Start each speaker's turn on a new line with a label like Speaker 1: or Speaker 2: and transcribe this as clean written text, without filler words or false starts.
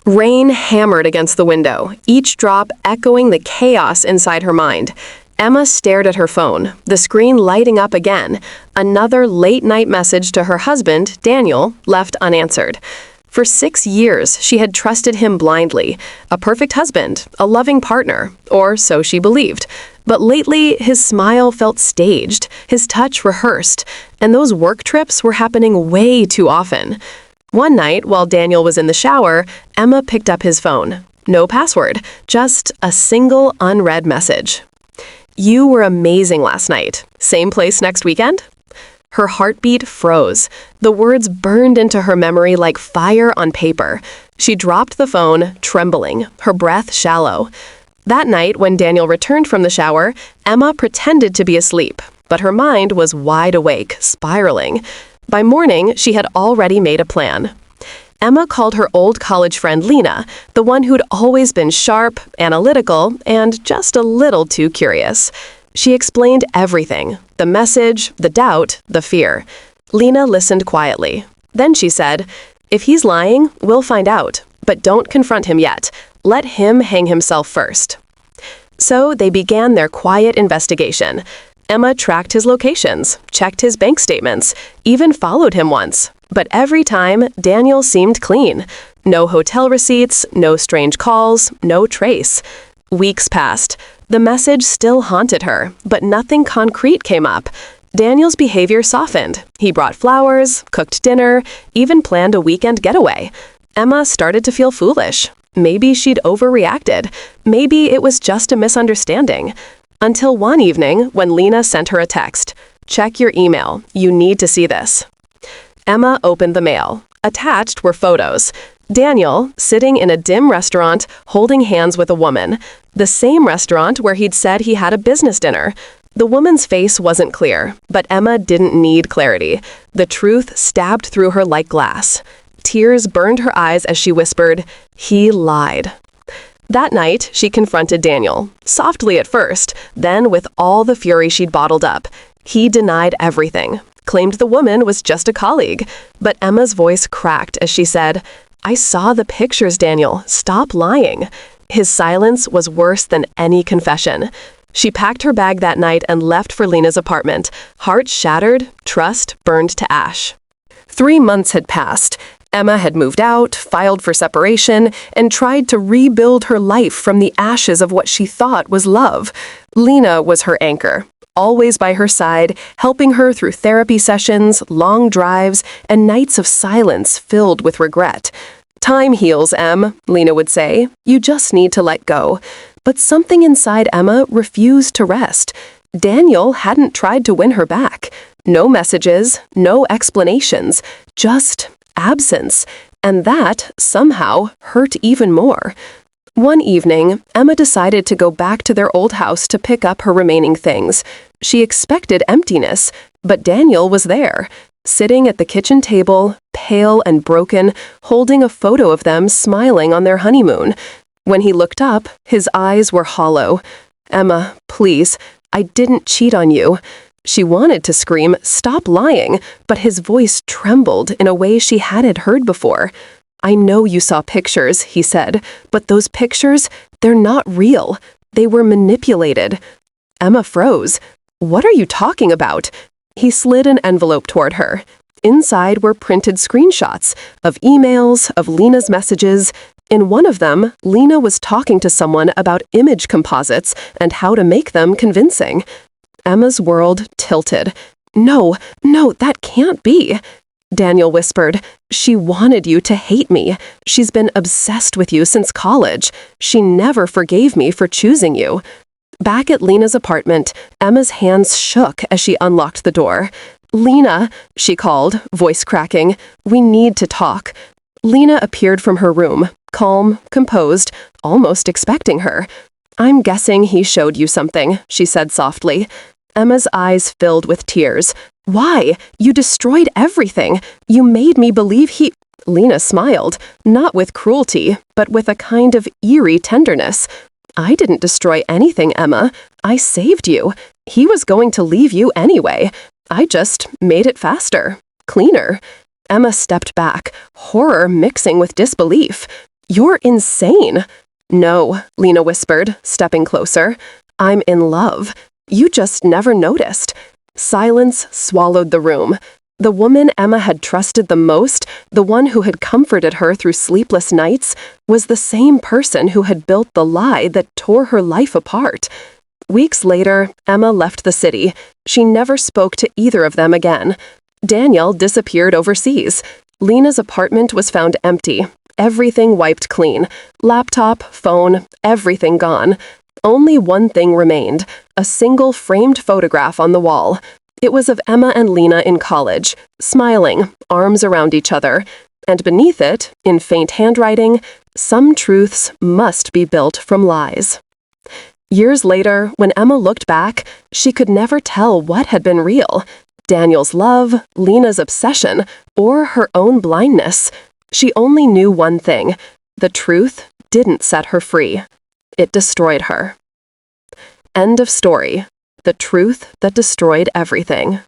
Speaker 1: Rain hammered against the window, each drop echoing the chaos inside her mind. Emma stared at her phone, the screen lighting up again. Another late-night message to her husband, Daniel, left unanswered. For 6 years, she had trusted him blindly. A perfect husband, a loving partner, or so she believed. But lately, his smile felt staged, his touch rehearsed, and those work trips were happening way too often. One night, while Daniel was in the shower, Emma picked up his phone. No password, just a single unread message. "You were amazing last night. Same place next weekend?" Her heartbeat froze. The words burned into her memory like fire on paper. She dropped the phone, trembling, her breath shallow. That night, when Daniel returned from the shower, Emma pretended to be asleep, but her mind was wide awake, spiraling. By morning, she had already made a plan. Emma called her old college friend Lena, the one who'd always been sharp, analytical, and just a little too curious. She explained everything: the message, the doubt, the fear. Lena listened quietly. Then she said, "If he's lying, we'll find out, but don't confront him yet. Let him hang himself first." So they began their quiet investigation. Emma tracked his locations, checked his bank statements, even followed him once. But every time, Daniel seemed clean. No hotel receipts, no strange calls, no trace. Weeks passed. The message still haunted her, but nothing concrete came up. Daniel's behavior softened. He brought flowers, cooked dinner, even planned a weekend getaway. Emma started to feel foolish. Maybe she'd overreacted. Maybe it was just a misunderstanding. Until one evening, when Lena sent her a text, "Check your email. You need to see this." Emma opened the mail. Attached were photos. Daniel, sitting in a dim restaurant, holding hands with a woman. The same restaurant where he'd said he had a business dinner. The woman's face wasn't clear, but Emma didn't need clarity. The truth stabbed through her like glass. Tears burned her eyes as she whispered, "He lied." That night, she confronted Daniel, softly at first, then with all the fury she'd bottled up. He denied everything, claimed the woman was just a colleague, but Emma's voice cracked as she said, "I saw the pictures, Daniel. Stop lying." His silence was worse than any confession. She packed her bag that night and left for Lena's apartment, heart shattered, trust burned to ash. 3 months had passed. Emma had moved out, filed for separation, and tried to rebuild her life from the ashes of what she thought was love. Lena was her anchor, always by her side, helping her through therapy sessions, long drives, and nights of silence filled with regret. "Time heals, Em," Lena would say. "You just need to let go." But something inside Emma refused to rest. Daniel hadn't tried to win her back. No messages, no explanations, just absence. And that, somehow, hurt even more. One evening, Emma decided to go back to their old house to pick up her remaining things. She expected emptiness, but Daniel was there, sitting at the kitchen table, pale and broken, holding a photo of them smiling on their honeymoon. When he looked up, his eyes were hollow. "Emma, please, I didn't cheat on you." She wanted to scream, "Stop lying," but his voice trembled in a way she hadn't heard before. "I know you saw pictures," he said, "but those pictures, they're not real. They were manipulated." Emma froze. "What are you talking about?" He slid an envelope toward her. Inside were printed screenshots of emails, of Lena's messages. In one of them, Lena was talking to someone about image composites and how to make them convincing. Emma's world tilted. No, that can't be." Daniel whispered, "She wanted you to hate me. She's been obsessed with you since college. She never forgave me for choosing you." Back at Lena's apartment, Emma's hands shook as she unlocked the door. "Lena," she called, voice cracking, "we need to talk." Lena appeared from her room, calm, composed, almost expecting her. "I'm guessing he showed you something," she said softly. Emma's eyes filled with tears. "Why? You destroyed everything. You made me believe he—" Lena smiled, not with cruelty, but with a kind of eerie tenderness. "I didn't destroy anything, Emma. I saved you. He was going to leave you anyway. I just made it faster, cleaner." Emma stepped back, horror mixing with disbelief. "You're insane." "No," Lena whispered, stepping closer. "I'm in love. You just never noticed." Silence swallowed the room. The woman Emma had trusted the most, the one who had comforted her through sleepless nights, was the same person who had built the lie that tore her life apart. Weeks later, Emma left the city. She never spoke to either of them again. Daniel disappeared overseas. Lena's apartment was found empty. Everything wiped clean. Laptop, phone, everything gone. Only one thing remained, a single framed photograph on the wall. It was of Emma and Lena in college, smiling, arms around each other. And beneath it, in faint handwriting, "Some truths must be built from lies." Years later, when Emma looked back, she could never tell what had been real. Daniel's love, Lena's obsession, or her own blindness. She only knew one thing: the truth didn't set her free. It destroyed her. End of story. The truth that destroyed everything.